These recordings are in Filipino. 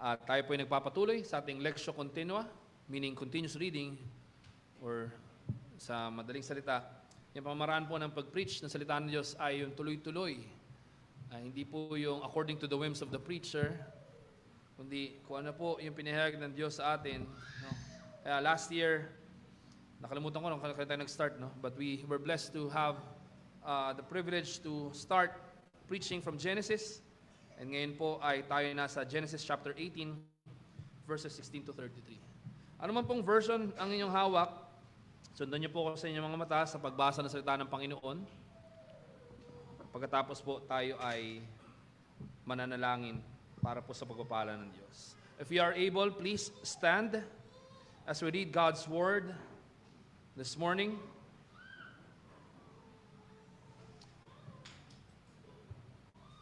At tayo po ay nagpapatuloy sa ating Lectio Continua, meaning continuous reading, or sa madaling salita, yung pamamaraan po ng pag-preach ng salita ng Diyos ay yung tuloy-tuloy. Hindi po yung according to the whims of the preacher, kundi kung ano po yung pinahayag ng Diyos sa atin. No? Kaya last year, nakalimutan ko nung kaya tayo nag-start, no? But we were blessed to have the privilege to start preaching from Genesis. And ngayon po ay tayo nasa Genesis chapter 18, verses 16 to 33. Ano man pong version ang inyong hawak, sundan niyo po sa inyong mga mata sa pagbasa ng salita ng Panginoon. Pagkatapos po tayo ay mananalangin para po sa pagpapala ng Diyos. If you are able, please stand as we read God's Word this morning.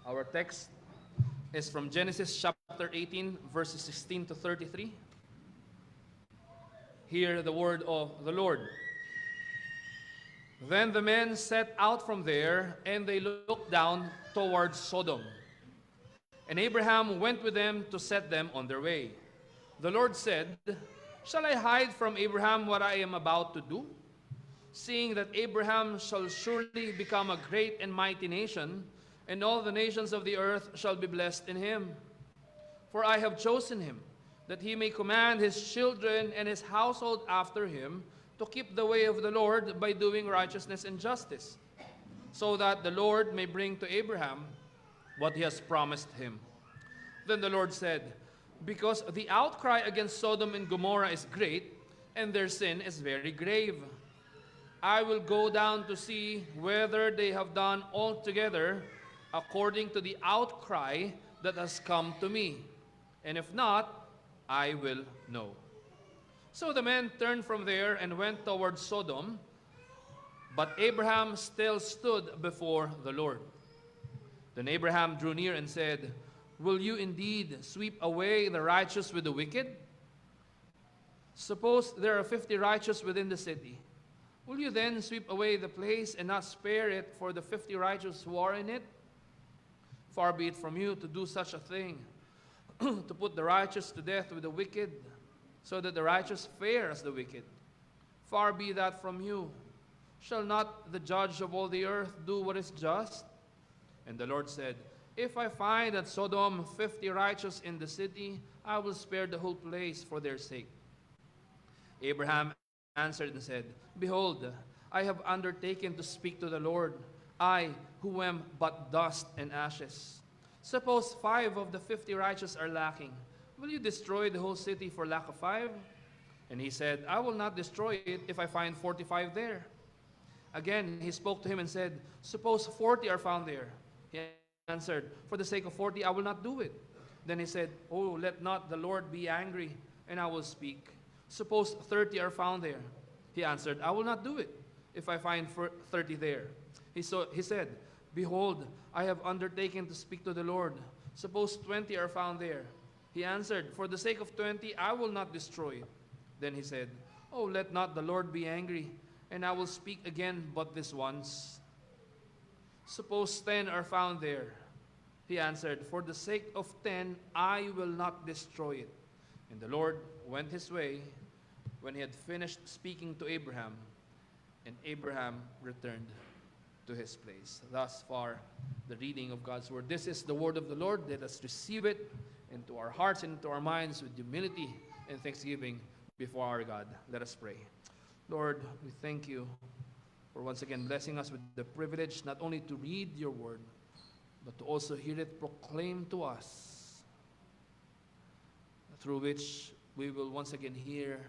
Our text is from Genesis chapter 18, verses 16 to 33. Hear the word of the Lord. Then the men set out from there, and they looked down towards Sodom. And Abraham went with them to set them on their way. The Lord said, "Shall I hide from Abraham what I am about to do? Seeing that Abraham shall surely become a great and mighty nation, and all the nations of the earth shall be blessed in him. For I have chosen him, that he may command his children and his household after him to keep the way of the Lord by doing righteousness and justice, so that the Lord may bring to Abraham what he has promised him." Then the Lord said, "Because the outcry against Sodom and Gomorrah is great, and their sin is very grave, I will go down to see whether they have done altogether according to the outcry that has come to me. And if not, I will know." So the men turned from there and went towards Sodom, but Abraham still stood before the Lord. Then Abraham drew near and said, "Will you indeed sweep away the righteous with the wicked? Suppose there are 50 righteous within the city. Will you then sweep away the place and not spare it for the 50 righteous who are in it? Far be it from you to do such a thing, to put the righteous to death with the wicked, so that the righteous fare as the wicked. Far be that from you. Shall not the judge of all the earth do what is just?" And the Lord said, "If I find at Sodom 50 righteous in the city, I will spare the whole place for their sake." Abraham answered and said, "Behold, I have undertaken to speak to the Lord, I who am but dust and ashes. Suppose 5 of the 50 righteous are lacking. Will you destroy the whole city for lack of 5? And he said, "I will not destroy it if I find 45 there." Again he spoke to him and said, "Suppose 40 are found there." He answered, "For the sake of 40 I will not do it." Then he said, "Oh, let not the Lord be angry, and I will speak. Suppose 30 are found there." He answered, "I will not do it if I find 30 there." He said, "Behold, I have undertaken to speak to the Lord. Suppose 20 are found there." He answered, "For the sake of 20, I will not destroy it." Then he said, "Oh, let not the Lord be angry, and I will speak again but this once. Suppose 10 are found there." He answered, "For the sake of 10, I will not destroy it." And the Lord went his way when he had finished speaking to Abraham, and Abraham returned to his place. Thus far, the reading of God's word. This is the word of the Lord. Let us receive it into our hearts and into our minds with humility and thanksgiving before our God. Let us pray. Lord, we thank you for once again blessing us with the privilege not only to read your word, but to also hear it proclaimed to us, through which we will once again hear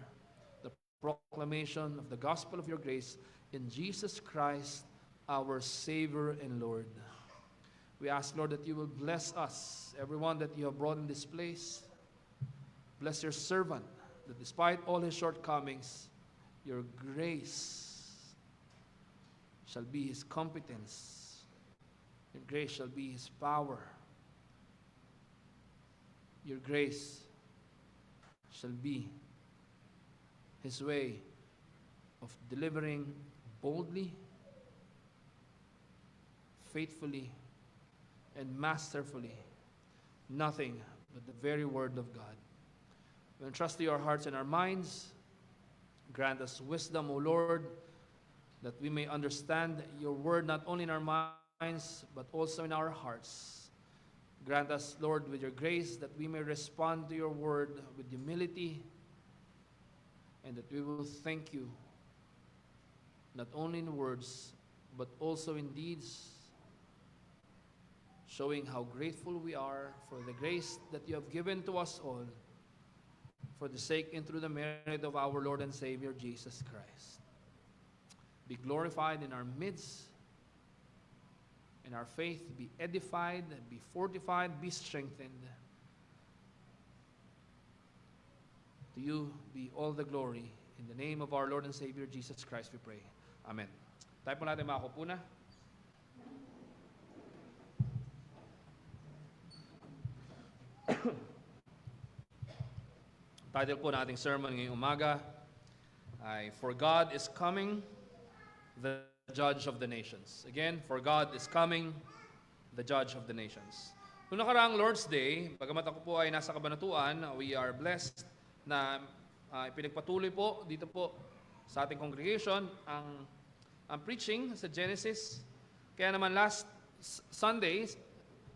the proclamation of the gospel of your grace in Jesus Christ, our Savior and Lord. We ask, Lord, that you will bless us, everyone that you have brought in this place. Bless your servant, that despite all his shortcomings, your grace shall be his competence. Your grace shall be his power. Your grace shall be his way of delivering boldly, faithfully, and masterfully nothing but the very Word of God. We entrust to your hearts and our minds. Grant us wisdom, O Lord, that we may understand your Word not only in our minds, but also in our hearts. Grant us, Lord, with your grace, that we may respond to your Word with humility, and that we will thank you, not only in words, but also in deeds, showing how grateful we are for the grace that you have given to us all, for the sake and through the merit of our Lord and Savior, Jesus Christ. Be glorified in our midst, in our faith, be edified, be fortified, be strengthened. To you be all the glory. In the name of our Lord and Savior, Jesus Christ, we pray. Amen. Tayo po natin makaupo na. Title po ng ating sermon ngayong umaga ay For God is Coming, the Judge of the Nations. Again, For God is Coming, the Judge of the Nations. Noong nakaraang Lord's Day, bagamat ako po ay nasa kabanatuan, we are blessed na ipinagpatuloy po dito po sa ating congregation ang preaching sa Genesis. Kaya naman last Sunday,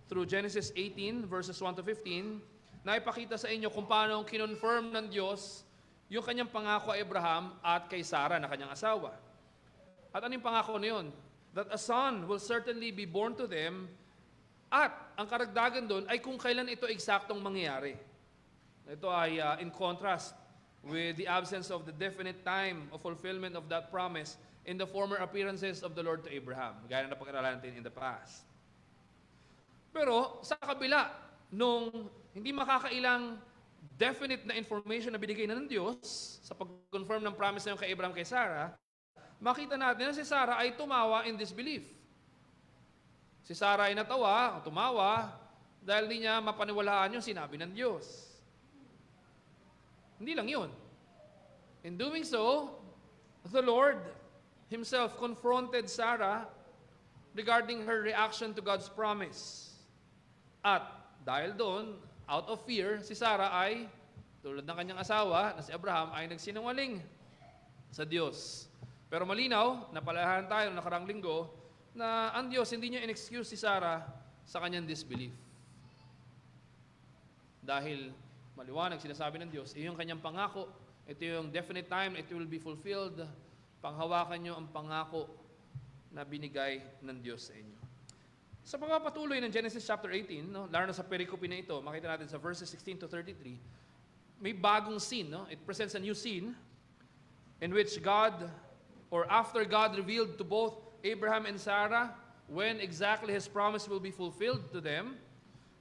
through Genesis 18 verses 1 to 15, naipakita sa inyo kung paano kinonfirm ng Diyos yung kanyang pangako kay Abraham at kay Sarah na kanyang asawa. At anong pangako na yun? That a son will certainly be born to them, at ang karagdagan doon ay kung kailan ito eksaktong mangyayari. Ito ay in contrast with the absence of the definite time of fulfillment of that promise in the former appearances of the Lord to Abraham, gaya na pag-aralan natin in the past. Pero sa kabila, nung hindi makakailang definite na information na binigay na ng Diyos sa pag-confirm ng promise na yung kay Abraham kay Sarah, makita natin na si Sarah ay tumawa in disbelief. Si Sarah ay natawa, tumawa, dahil hindi niya mapaniwalaan yung sinabi ng Diyos. Hindi lang yun. In doing so, the Lord Himself confronted Sarah regarding her reaction to God's promise. At dahil doon, out of fear, si Sarah ay, tulad ng kanyang asawa, na si Abraham, ay nagsinungaling sa Diyos. Pero malinaw, napalahan tayo noong nakarang linggo, na ang Diyos hindi niya in-excuse si Sarah sa kanyang disbelief. Dahil maliwanag, sinasabi ng Diyos, yung kanyang pangako, ito yung definite time, it will be fulfilled. Panghawakan niyo ang pangako na binigay ng Diyos sa inyo. Sa pagpapatuloy ng Genesis chapter 18, lalo na sa pericope na ito, makita natin sa verses 16 to 33, may bagong scene. It presents a new scene in which God, or after God revealed to both Abraham and Sarah when exactly His promise will be fulfilled to them,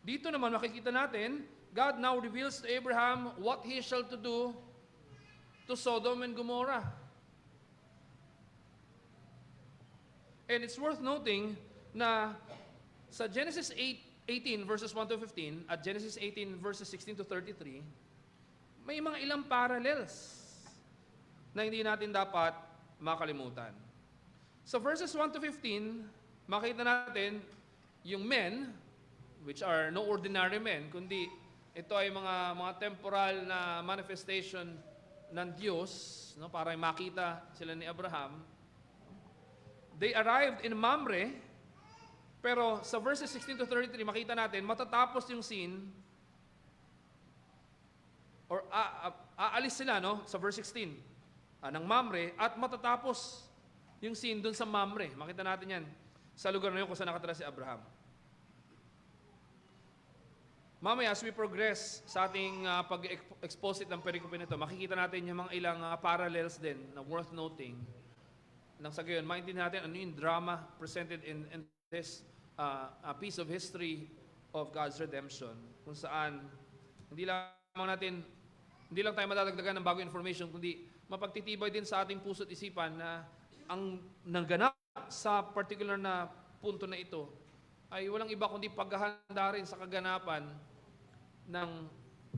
dito naman makikita natin, God now reveals to Abraham what he shall to do to Sodom and Gomorrah. And it's worth noting na sa Genesis 18 verses 1 to 15 at Genesis 18 verses 16 to 33, may mga ilang parallels na hindi natin dapat makalimutan. Sa verses 1 to 15, makita natin yung men, which are no ordinary men, kundi ito ay mga temporal na manifestation ng Diyos, para makita sila ni Abraham. They arrived in Mamre, pero sa verses 16 to 33, makita natin, matatapos yung scene, or aalis sila, sa verse 16, ng Mamre, at matatapos yung scene dun sa Mamre. Makita natin yan sa lugar na yun kung saan nakatira si Abraham. Mamaya, as we progress sa ating pag-expose ng pericope nito, makikita natin yung mga ilang parallels din na worth noting. Nang sa gayon, maintindihan natin ano yung drama presented in this piece of history of God's redemption, kung saan hindi lang tayo madadagdagan ng bagong information, kundi mapagtitibay din sa ating puso't isipan na ang nangganap sa particular na punto na ito ay walang iba kundi paghahanda rin sa kaganapan ng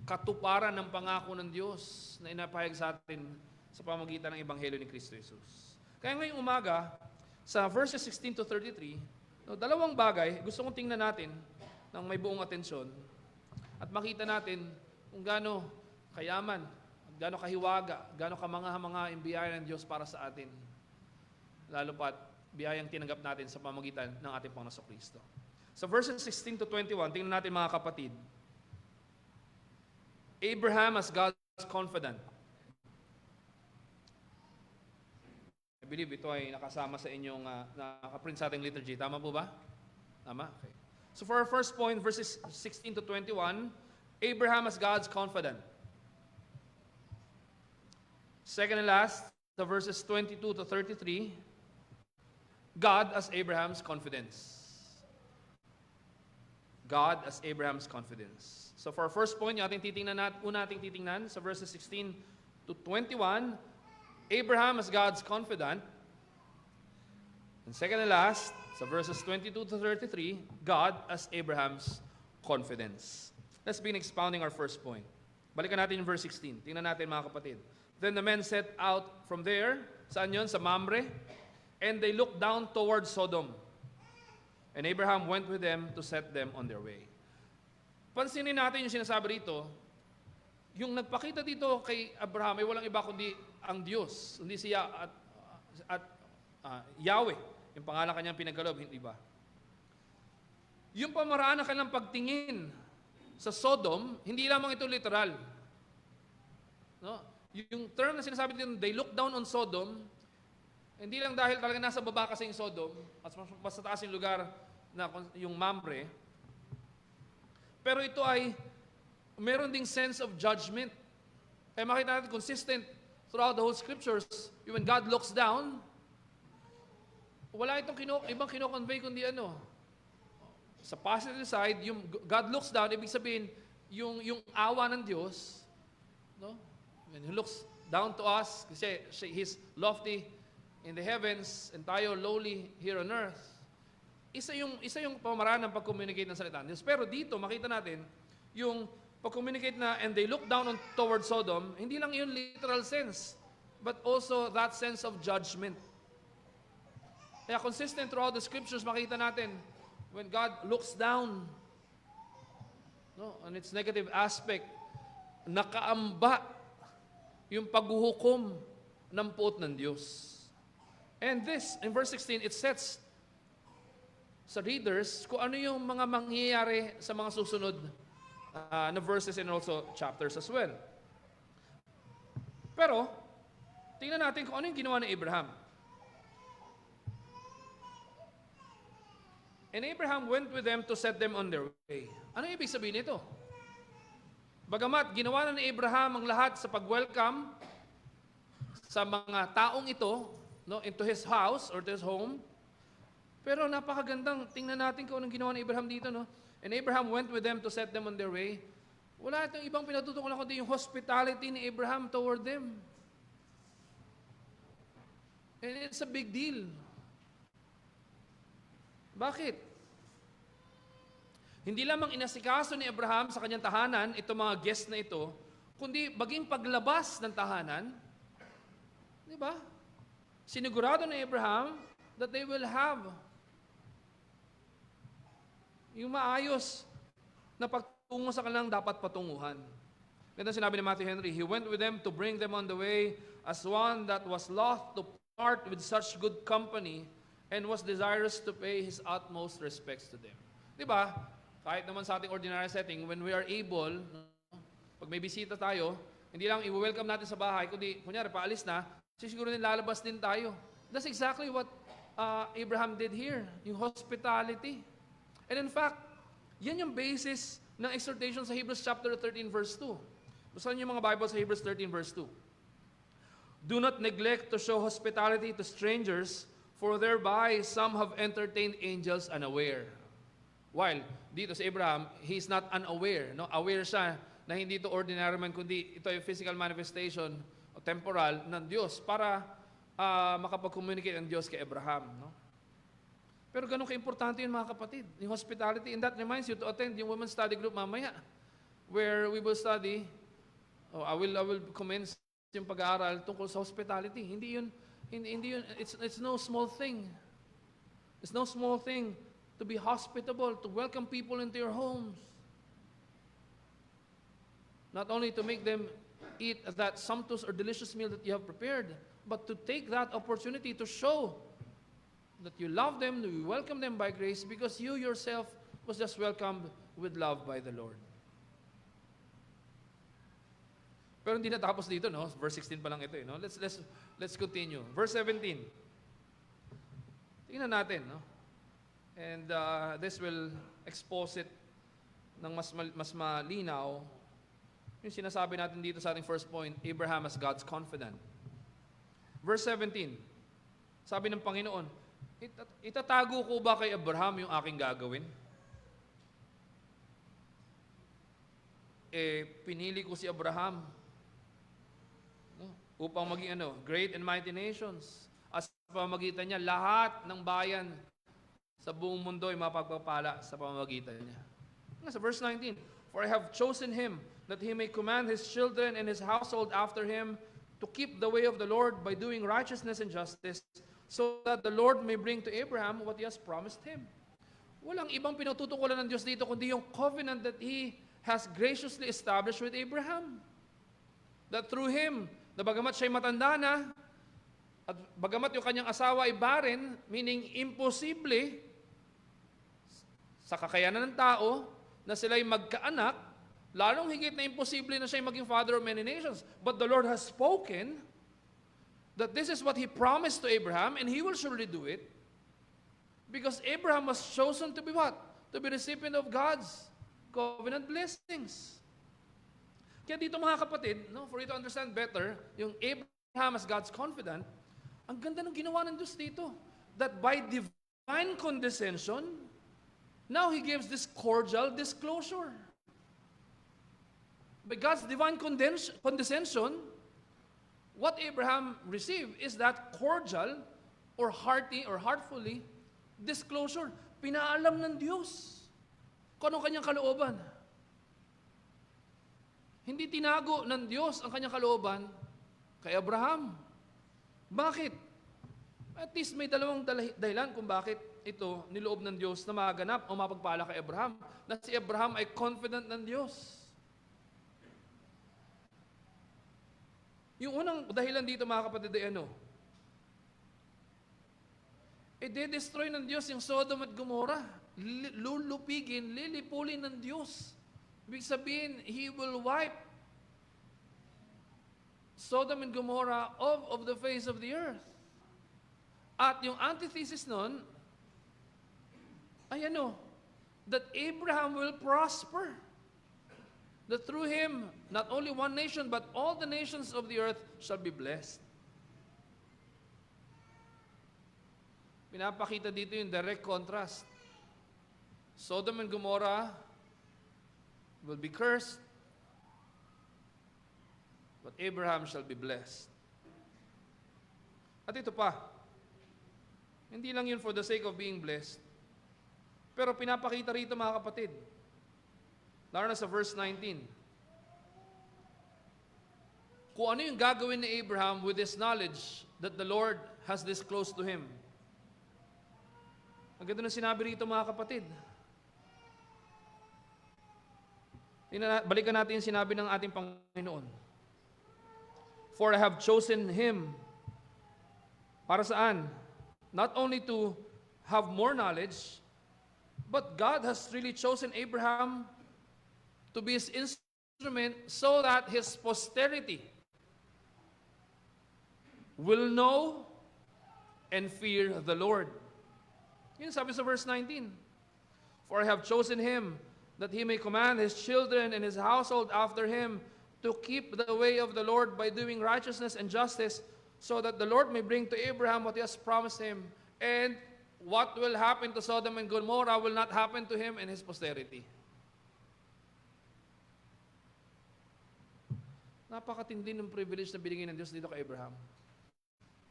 katuparan ng pangako ng Diyos na inapahayag sa atin sa pamamagitan ng Ebanghelyo ni Kristo Jesus. Kaya ngayong umaga, sa verses 16 to 33, dalawang bagay gusto kong tingnan natin ng may buong atensyon. at makita natin kung gaano kayaman, gaano kahiwaga, gaano kamangha-mangha ang biyaya ng Diyos para sa atin. Lalo pat biyayang tinanggap natin sa pamamagitan ng ating Panginoon Kristo. Sa verses 16 to 21, tingnan natin mga kapatid. Abraham as God's confidant. I believe ito ay nakasama sa inyong nakaprint sa ating liturgy. Tama po ba? Tama? Okay. So for our first point, verses 16 to 21, Abraham as God's confidant. Second and last, the verses 22 to 33, God as Abraham's confidence. God as Abraham's confidence. So for our first point, yung ating titingnan sa verses 16 to 21, Abraham as God's confidant. And second and last, sa verses 22 to 33, God as Abraham's confidence. Let's begin expounding our first point. Balikan natin yung verse 16. Tingnan natin mga kapatid. Then the men set out from there. Saan yun? Sa Mamre. And they looked down towards Sodom. And Abraham went with them to set them on their way. Pansinin natin yung sinasabi rito. Yung nagpakita dito kay Abraham ay walang iba kundi ang Diyos. Hindi siya at Yahweh. Yung pangalan kanyang pinagkalob, hindi ba? Yung pamaraan ng kanilang pagtingin sa Sodom, hindi lamang ito literal. No? Yung term na sinasabi dito, they look down on Sodom, hindi lang dahil talaga nasa baba kasi yung Sodom, at mas taas yung lugar na yung Mamre, pero ito ay meron ding sense of judgment. Kaya makita natin consistent throughout the whole scriptures, when God looks down, wala itong ibang kino-convey kundi ano. Sa positive side, yung God looks down, ibig sabihin, yung awa ng Diyos, no? When He looks down to us, kasi He's lofty in the heavens, and tayo lowly here on earth. Isa yung pamaraan ng pag-communicate ng salita ng Diyos. Pero dito, makita natin, yung pag-communicate na, and they look down towards Sodom, hindi lang yun literal sense, but also that sense of judgment. Kaya consistent throughout the scriptures, makita natin, when God looks down, no, on its negative aspect, nakaamba yung paghuhukom ng puot ng Diyos. And this, in verse 16, it sets sa readers kung ano yung mga mangyayari sa mga susunod na verses and also chapters as well. Pero, tingnan natin kung ano yung ginawa ni Abraham. And Abraham went with them to set them on their way. Ano ibig sabihin nito? Bagamat ginawa na ni Abraham ang lahat sa pag-welcome sa mga taong ito, no, into his house or to his home, pero napakagandang tingnan natin kung anong ginawa ni Abraham dito, no? And Abraham went with them to set them on their way. Wala itong ibang pinatutukoy kundi yung hospitality ni Abraham toward them. And it's a big deal. Bakit? Hindi lamang inasikaso ni Abraham sa kanyang tahanan, itong mga guests na ito, kundi baging paglabas ng tahanan, di ba? Sinigurado ni Abraham that they will have yung maayos na pagtungo sa kanilang dapat patunguhan. Ganito sinabi ni Matthew Henry, He went with them to bring them on the way as one that was loth to part with such good company and was desirous to pay His utmost respects to them. Di ba? Kahit naman sa ating ordinary setting, when we are able, pag may bisita tayo, hindi lang i-welcome natin sa bahay, kundi, kunyari, paalis na, siguro din lalabas din tayo. That's exactly what Abraham did here, yung hospitality. And in fact, yan yung basis ng exhortation sa Hebrews chapter 13 verse 2. Basahin niyo yung mga Bible sa Hebrews 13 verse 2. Do not neglect to show hospitality to strangers, for thereby some have entertained angels unaware. While dito sa Abraham, he's not unaware. No? Aware siya na hindi ito ordinary man, kundi ito ay physical manifestation o temporal ng Diyos para makapag-communicate ang Diyos kay Abraham. No? Pero ganun ka-importante yun mga kapatid, yung hospitality. And that reminds you to attend yung women's study group mamaya, where we will study, I will commence yung pag-aaral tungkol sa hospitality. Hindi yun, it's no small thing. It's no small thing to be hospitable, to welcome people into your homes. not only to make them eat that sumptuous or delicious meal that you have prepared, but to take that opportunity to show that you love them, that you welcome them by grace, because you yourself was just welcomed with love by the Lord. Pero hindi natapos dito, no? Verse 16 pa lang ito, no? Let's continue. Verse 17. Tingnan natin, no? And this will expose it ng mas malinaw. Yung sinasabi natin dito sa ating first point, Abraham as God's confidant. Verse 17. Sabi ng Panginoon, itatago ko ba kay Abraham yung aking gagawin? Pinili ko si Abraham, no, upang maging great and mighty nations. As pamamagitan niya, lahat ng bayan sa buong mundo ay mapagpapala sa pamamagitan niya. Sa verse 19, for I have chosen him that he may command his children and his household after him to keep the way of the Lord by doing righteousness and justice, so that the Lord may bring to Abraham what he has promised him. Walang ibang pinututukulan ng Diyos dito kundi yung covenant that He has graciously established with Abraham. That through him, na bagamat siya'y matanda na, at bagamat yung kanyang asawa ay barren, meaning imposible sa kakayanan ng tao na sila'y magkaanak, lalong higit na imposible na siya'y maging father of many nations. But the Lord has spoken that this is what He promised to Abraham, and He will surely do it. Because Abraham was chosen to be what? To be recipient of God's covenant blessings. Kaya dito mga kapatid, no, for you to understand better, yung Abraham as God's confidant, ang ganda ng ginawa ng Diyos dito. That by divine condescension, now He gives this cordial disclosure. By God's divine condescension, what Abraham received is that cordial or hearty or heartfully disclosure. Pinaalam ng Diyos kung anong kanyang kalooban. Hindi tinago ng Diyos ang kanyang kalooban kay Abraham. Bakit? At least may dalawang dahilan kung bakit ito niloob ng Diyos na maganap o mapagpala kay Abraham. Na si Abraham ay confident ng Diyos. Yung unang dahilan dito mga kapatid ay de-destroy ng Diyos yung Sodom at Gomorrah. Lulupigin, lilipulin ng Diyos. Ibig sabihin, He will wipe Sodom and Gomorrah off of the face of the earth. At yung antithesis nun, ay that Abraham will prosper. That through him, not only one nation, but all the nations of the earth shall be blessed. Pinapakita dito yung direct contrast. Sodom and Gomorrah will be cursed, but Abraham shall be blessed. At ito pa, hindi lang yun for the sake of being blessed, pero pinapakita rito mga kapatid, lalo na sa verse 19, kung ano yung gagawin ni Abraham with this knowledge that the Lord has disclosed to him. Ang ganda ng sinabi rito mga kapatid. Balikan natin yung sinabi ng ating Panginoon. For I have chosen him. Para saan? Not only to have more knowledge, but God has really chosen Abraham to be His instrument so that his posterity will know and fear the Lord. Yun sabi sa verse 19. For I have chosen him that he may command his children and his household after him to keep the way of the Lord by doing righteousness and justice, so that the Lord may bring to Abraham what He has promised him. And what will happen to Sodom and Gomorrah will not happen to him and his posterity. Napakatindi ng privilege na binigay ng Diyos dito kay Abraham.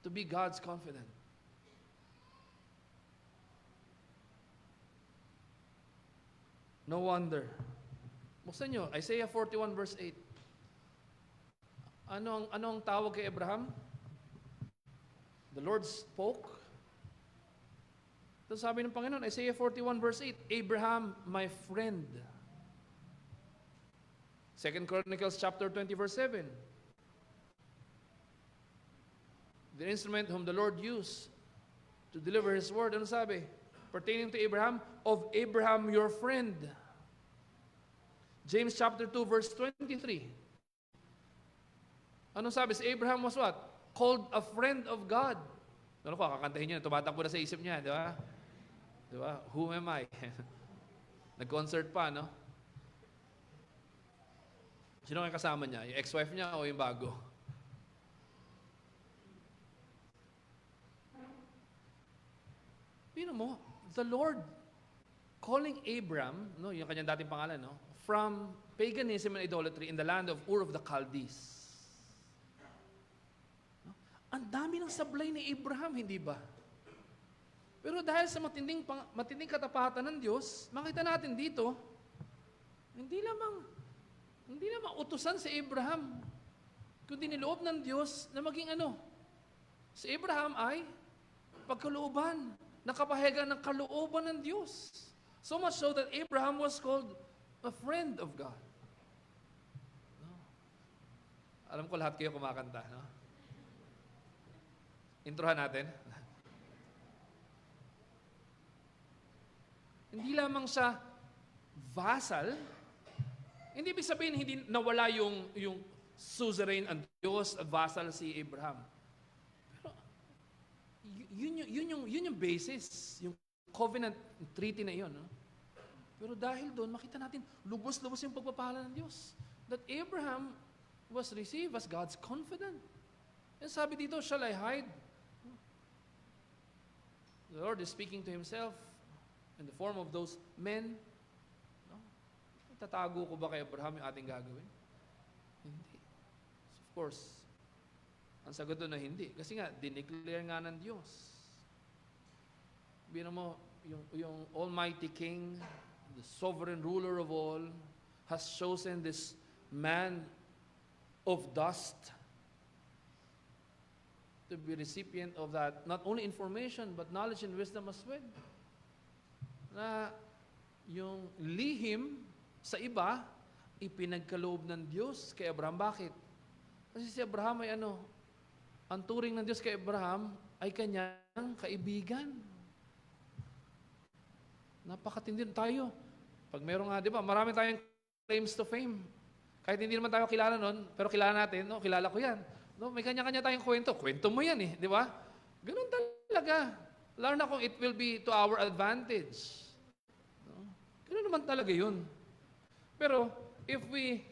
To be God's confidant. No wonder. Buksan nyo, Isaiah 41 verse 8. Ano ang tawag kay Abraham? The Lord spoke. Ito sabi ng Panginoon, Isaiah 41 verse 8, Abraham, my friend. 2 Chronicles chapter 20 verse 7. The instrument whom the Lord used to deliver His word, ano sabi? Pertaining to Abraham, of Abraham your friend. James chapter 2 verse 23. Ano sabi? Si Abraham was what? Called a friend of God. Ano ko, kakantahin niyo, tumatakbo na sa isip niya, di ba? Di ba? Who am I? Nag-concert pa, no? Sino ang kasama niya? Yung ex-wife niya o yung bago? Pino mo, the Lord calling Abram, no, yung kanyang dating pangalan, no, from paganism and idolatry in the land of Ur of the Chaldees. No? Ang dami ng sablay ni Abraham, hindi ba? Pero dahil sa matinding katapatan ng Diyos, makita natin dito, hindi lamang utusan si Abraham, kundi niloob ng Diyos na maging ano? Si Abraham ay pagkalooban, nakapahiga ng kalooban ng Diyos. So much so that Abraham was called a friend of God. No? Alam ko lahat kayo kumakanta. No? Introhan natin. Hindi lamang siya vassal, hindi ibig sabihin hindi nawala yung suzerain ang Diyos, vassal si Abraham. Yun yung basis, yung covenant treaty na iyon. No? Pero dahil doon, makita natin, lubos-lubos yung pagpapala ng Diyos. That Abraham was received as God's confidant. And sabi dito, shall I hide? The Lord is speaking to Himself in the form of those men. No? Tatago ko ba kay Abraham yung ating gagawin? Hindi. Of course, ang sagot doon na hindi. Kasi nga, dineclare nga ng Diyos. Bino mo, yung Almighty King, the sovereign ruler of all, has chosen this man of dust to be recipient of that, not only information, but knowledge and wisdom as well. Na yung lihim sa iba, ipinagkaloob ng Diyos kay Abraham. Bakit? Kasi si Abraham ay ano, ang turing ng Diyos kay Abraham ay kanyang kaibigan. Napakatindi tayo. Pag meron nga, di ba, marami tayong claims to fame. Kahit hindi naman tayo kilala nun, pero kilala natin, no, kilala ko yan. No, may kanya-kanya tayong kwento. Kwento mo yan eh, di ba? Ganun talaga. Lalo na kung it will be to our advantage. No? Ganun naman talaga yun. Pero, if we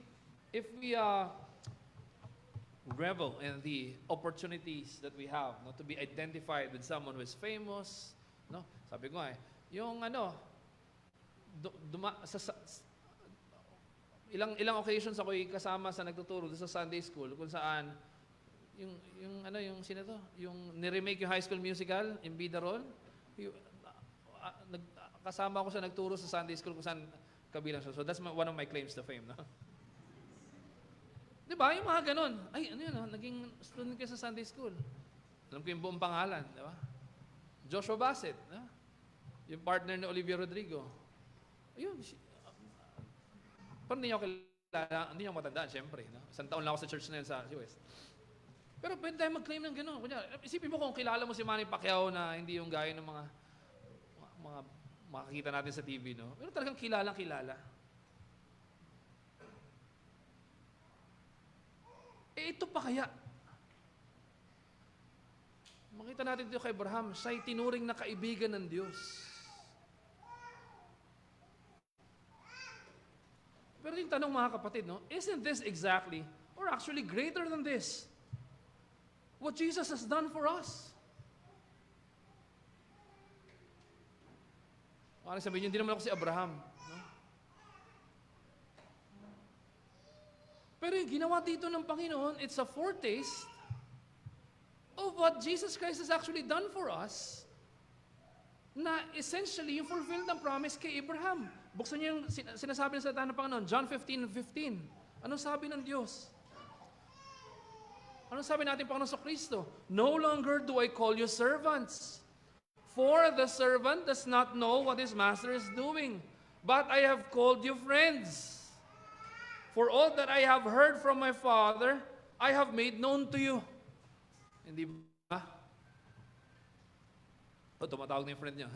revel in the opportunities that we have, no, to be identified with someone who is famous, no? Sabi ko nga yung ano, ilang occasions ako kasama sa nagtuturo sa Sunday School kung saan yung sino to, yung ni-remake yung High School Musical in Bida Role, kasama ako sa nagturo sa Sunday School kung saan kabilang siya. So that's one of my claims to fame, no? Di ba? Yung mga ganun. Ay, ano yun? Naging student kayo sa Sunday School. Alam ko yung buong pangalan. Di ba? Joshua Bassett. Yung partner ni Olivia Rodrigo. Ayun. Pero hindi niyo kilala. Hindi niyo matandaan, syempre. No? Isang taon lang ako sa church na yun sa US. Pero pwede tayo mag-claim ng ganun. Isipin mo kung kilala mo si Manny Pacquiao na hindi yung gaya ng mga makakita natin sa TV. No? Pero talagang kilala. Ito pa kaya. Makita natin dito kay Abraham, siya'y tinuring na kaibigan ng Diyos. Pero yung tanong mga kapatid, no, isn't this exactly, or actually greater than this, what Jesus has done for us? Parang sabihin nyo, hindi naman ako si Abraham. Pero yung ginawa dito ng Panginoon, it's a foretaste of what Jesus Christ has actually done for us, na essentially yung fulfilled ng promise kay Abraham. Buksan niyo yung sinasabi ng salita ng Panginoon, John 15:15. Anong sabi ng Diyos? Anong sabi natin Panginoon sa Kristo? No longer do I call you servants, for the servant does not know what his master is doing, but I have called you friends. For all that I have heard from my Father, I have made known to you. Hindi ba? O, tumatawag na yung friend niya.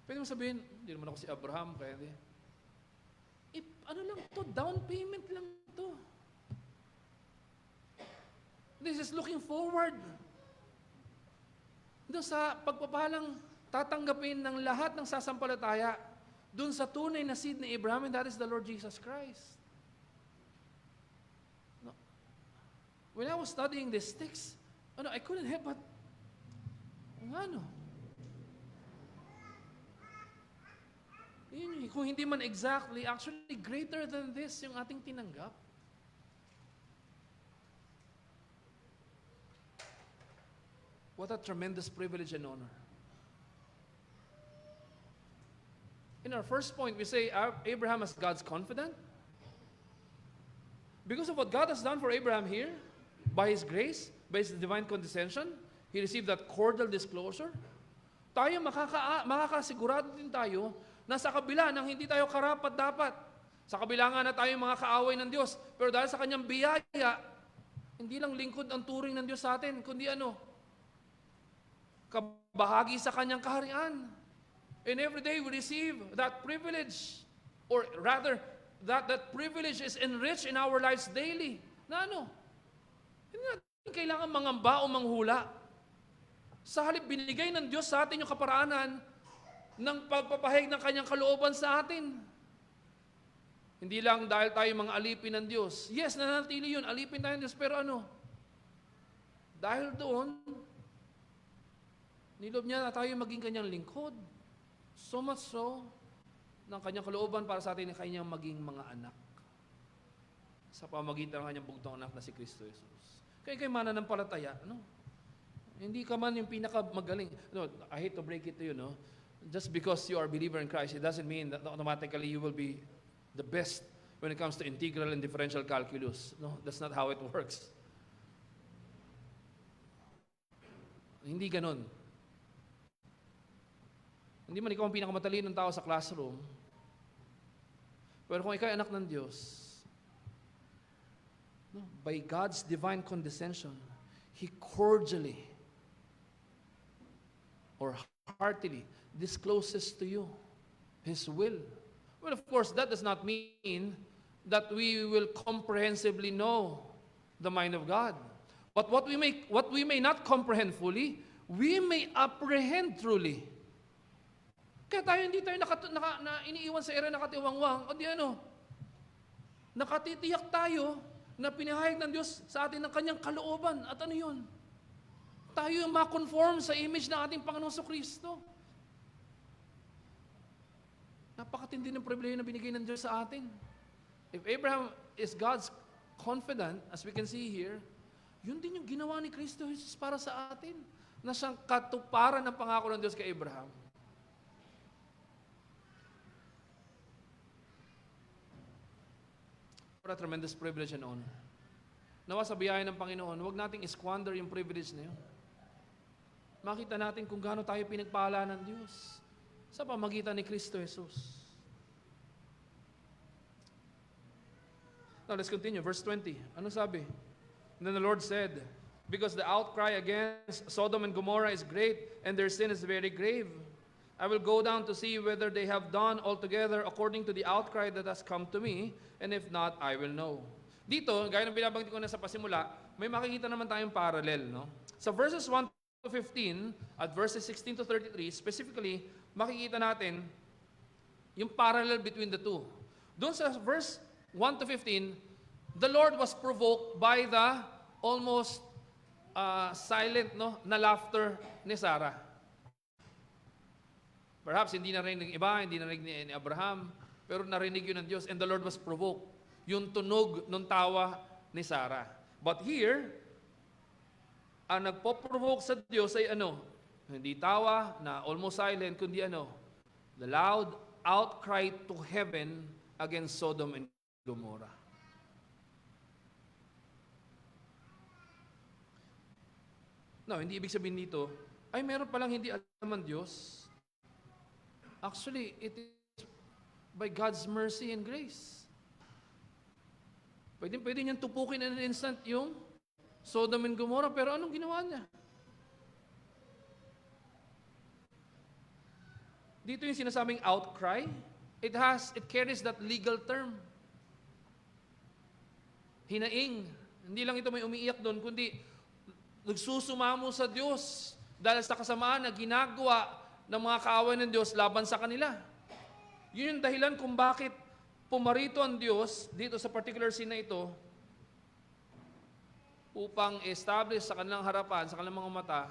Pwede mo sabihin, hindi naman ako si Abraham, kaya hindi. Ano lang to, down payment lang to. This is looking forward. Doon sa pagpapalang tatanggapin ng lahat ng sasampalataya, doon sa tunay na seed ni Abraham, and that is the Lord Jesus Christ. No. When I was studying this text, I couldn't help but, kung hindi man exactly, actually greater than this yung ating tinanggap. What a tremendous privilege and honor. In our first point, we say Abraham is God's confidant. Because of what God has done for Abraham here, by His grace, by His divine condescension, he received that cordial disclosure. Tayo makakasigurado din tayo na sa kabila ng hindi tayo karapat-dapat, sa kabila nga na tayo mga kaaway ng Diyos, pero dahil sa Kanyang biyaya, hindi lang lingkod ang turing ng Diyos sa atin, kundi kabahagi sa Kanyang kaharian. And every day we receive that privilege, or rather, that privilege is enriched in our lives daily. Hindi natin kailangan mangamba o manghula. Sa halip, binigay ng Diyos sa atin yung kaparaanan ng pagpapahayag ng Kanyang kalooban sa atin. Hindi lang dahil tayo mga alipin ng Diyos. Yes, nanatili yun, alipin tayo ng Diyos, pero dahil doon, nilob niya na tayo maging Kanyang lingkod. So much so, ng Kanyang kalooban para sa atin ay Kanyang maging mga anak. Sa pamagitan ng Kanyang bugtong anak na si Kristo Jesus. Kaya mananampalataya, hindi ka man yung pinakamagaling. I hate to break it to you, just because you are a believer in Christ, it doesn't mean that automatically you will be the best when it comes to integral and differential calculus. No, that's not how it works. Hindi ganon. Hindi man ikaw ang pinakamatalinong tao sa classroom, pero kung ikaw ay anak ng Diyos, by God's divine condescension, He cordially or heartily discloses to you His will. Well, of course, that does not mean that we will comprehensively know the mind of God. But what we may not comprehend fully, we may apprehend truly. Kaya tayo hindi tayo iniiwan sa ere nakatiwangwang. Nakatitiyak tayo na pinahayag ng Diyos sa atin ng Kanyang kalooban. At yun? Tayo yung ma-conform sa image ng ating Panginoon Kristo. Napakatindi ng pribilehiyo na binigay ng Diyos sa atin. If Abraham is God's confidant, as we can see here, yun din yung ginawa ni Kristo Jesus para sa atin, na siyang katuparan ng pangako ng Diyos kay Abraham. What a tremendous privilege and honor. Nawa sa biyaya ng Panginoon, huwag nating squander yung privilege na yun. Makita natin kung gaano tayo pinagpala ng Diyos sa pamagitan ni Kristo Jesus. Now let's continue. Verse 20. Ano sabi? And then the Lord said, because the outcry against Sodom and Gomorrah is great, and their sin is very grave, I will go down to see whether they have done altogether according to the outcry that has come to me, and if not, I will know. Dito, gaya ng binabanggit ko na sa pasimula, may makikita naman tayong parallel, Sa verses 1 to 15 at verses 16 to 33, specifically, makikita natin yung parallel between the two. Doon sa verse 1 to 15, the Lord was provoked by the almost silent na laughter ni Sarah. Perhaps hindi narinig ng iba, hindi narinig ni Abraham, pero narinig yun ng Diyos, and the Lord was provoked. Yung tunog ng tawa ni Sarah. But here, ang nagpo-provoke sa Diyos ay hindi tawa na almost silent, kundi the loud outcry to heaven against Sodom and Gomorrah. No, hindi ibig sabihin dito, ay meron palang hindi alam ng Diyos. Actually, it is by God's mercy and grace. Pwede niyang tupukin in an instant yung Sodom and Gomorrah, pero anong ginawa niya? Dito yung sinasabing outcry, it carries that legal term. Hinaing. Hindi lang ito may umiiyak doon, kundi nagsusumamo sa Diyos dahil sa kasamaan na ginagawa ng mga kaaway ng Diyos laban sa kanila. Yun yung dahilan kung bakit pumarito ang Diyos dito sa particular scene na ito upang establish sa kanilang harapan, sa kanilang mga mata,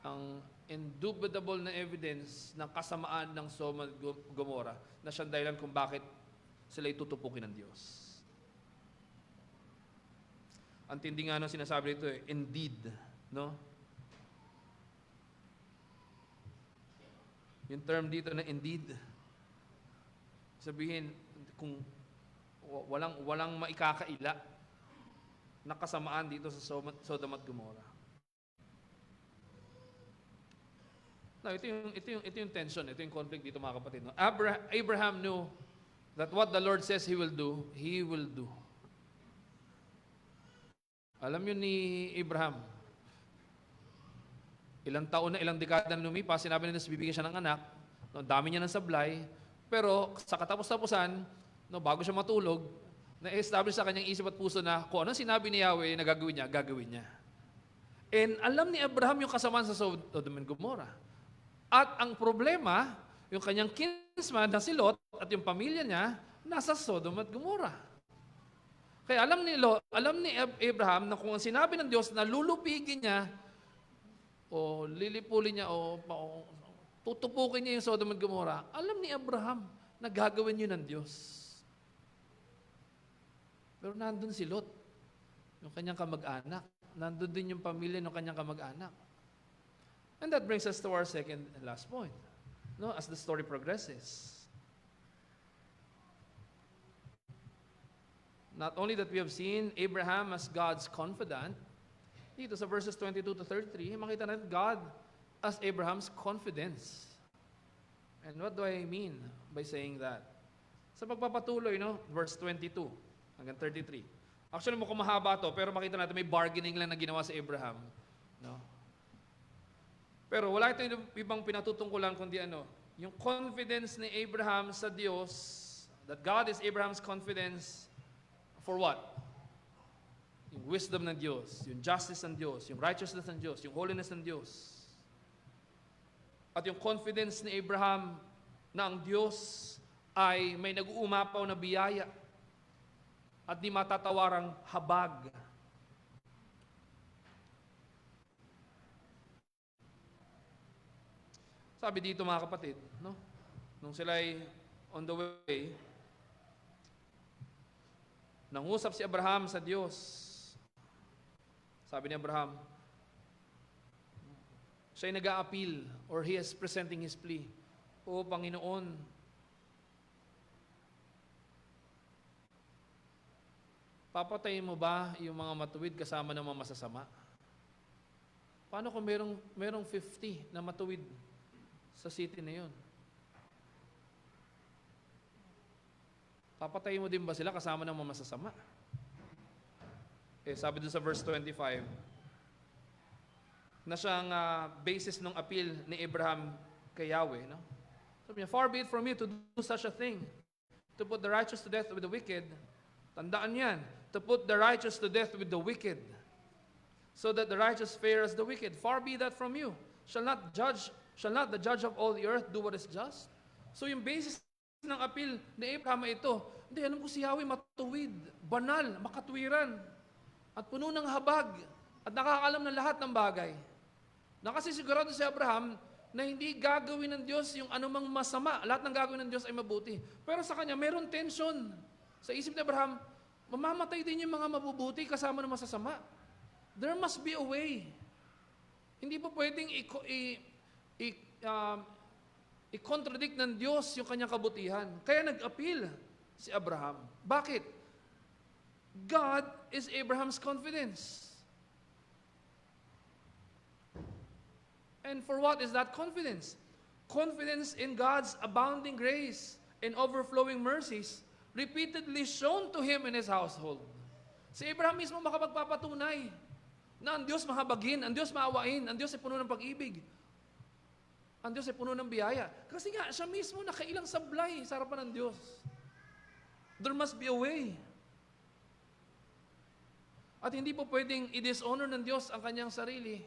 ang indubitable na evidence ng kasamaan ng Sodom at Gomorrah na siyang dahilan kung bakit sila itutupukin ng Diyos. Ang tindi nga nung sinasabi nito indeed, no? Yung term dito na indeed, sabihin kung walang maikakaila na kasamaan dito sa Sodom at Gomorrah. Now, ito yung tension, ito yung conflict dito mga kapatid. No? Abraham knew that what the Lord says He will do, He will do. Alam yun ni Abraham, ilang taon na, ilang dekada na lumipas, sinabi na bibigyan siya ng anak, no, dami niya ng sablay, pero sa katapos-tapusan, no, bago siya matulog, na-establish sa kanyang isip at puso na kung anong sinabi ni Yahweh na gagawin niya. And alam ni Abraham yung kasamaan sa Sodom and Gomorrah. At ang problema, yung kanyang kinsman na si Lot at yung pamilya niya, nasa Sodom at Gomorrah. Kaya alam ni Abraham na kung ang sinabi ng Diyos na lulupigin niya, o lilipulin niya, o tutupukin niya yung Sodom at Gomorrah, alam ni Abraham na gagawin yun ng Diyos. Pero nandun si Lot, yung kanyang kamag-anak. Nandun din yung pamilya ng kanyang kamag-anak. And that brings us to our second and last point, no, as the story progresses. Not only that we have seen Abraham as God's confidant, dito sa verses 22 to 33, makita natin God as Abraham's confidence. And what do I mean by saying that? Sa pagpapatuloy, no, verse 22 hanggang 33. Actually, mukhang mahaba to, pero makita natin may bargaining lang na ginawa si Abraham. No? Pero wala itong ibang pinatutungkulan kundi yung confidence ni Abraham sa Diyos, that God is Abraham's confidence for what? Yung wisdom ng Diyos, yung justice ng Diyos, yung righteousness ng Diyos, yung holiness ng Diyos. At yung confidence ni Abraham na ang Diyos ay may nag-uumapaw na biyaya at di matatawarang habag. Sabi dito mga kapatid, no? Nung sila'y on the way, nangusap si Abraham sa Diyos. Sabi ni Abraham, siya'y nag-a-appeal or he is presenting his plea. O Panginoon, papatayin mo ba yung mga matuwid kasama ng mga masasama? Paano kung merong 50 na matuwid sa city na yun? Papatayin mo din ba sila kasama ng mga masasama? Sabi doon sa verse 25, na siyang basis ng appeal ni Abraham kay Yahweh. No? Sabi niya, far be it from you to do such a thing, to put the righteous to death with the wicked. Tandaan yan, to put the righteous to death with the wicked, so that the righteous fare as the wicked. Far be that from you. Shall not the judge of all the earth do what is just? So yung basis ng appeal ni Abraham ay ito, hindi, alam ko si Yahweh matuwid, banal, makatwiran, at puno ng habag, at nakakaalam ng lahat ng bagay. Nakasisigurado si Abraham na hindi gagawin ng Diyos yung anumang masama. Lahat ng gagawin ng Diyos ay mabuti. Pero sa kanya, meron tension. Sa isip ni Abraham, mamamatay din yung mga mabubuti kasama ng masasama. There must be a way. Hindi pa pwedeng i-contradict ng Diyos yung kanyang kabutihan. Kaya nag-appeal si Abraham. Bakit? God is Abraham's confidence. And for what is that confidence? Confidence in God's abounding grace and overflowing mercies repeatedly shown to him and his household. Si Abraham mismo makapagpapatunay na ang Diyos mahabagin, ang Diyos maawain, ang Diyos ay puno ng pag-ibig. Ang Diyos ay puno ng biyaya. Kasi nga, siya mismo nakailang sablay sa harapan ng Diyos. There must be a way. At hindi po pwedeng i-dishonor ng Diyos ang kanyang sarili.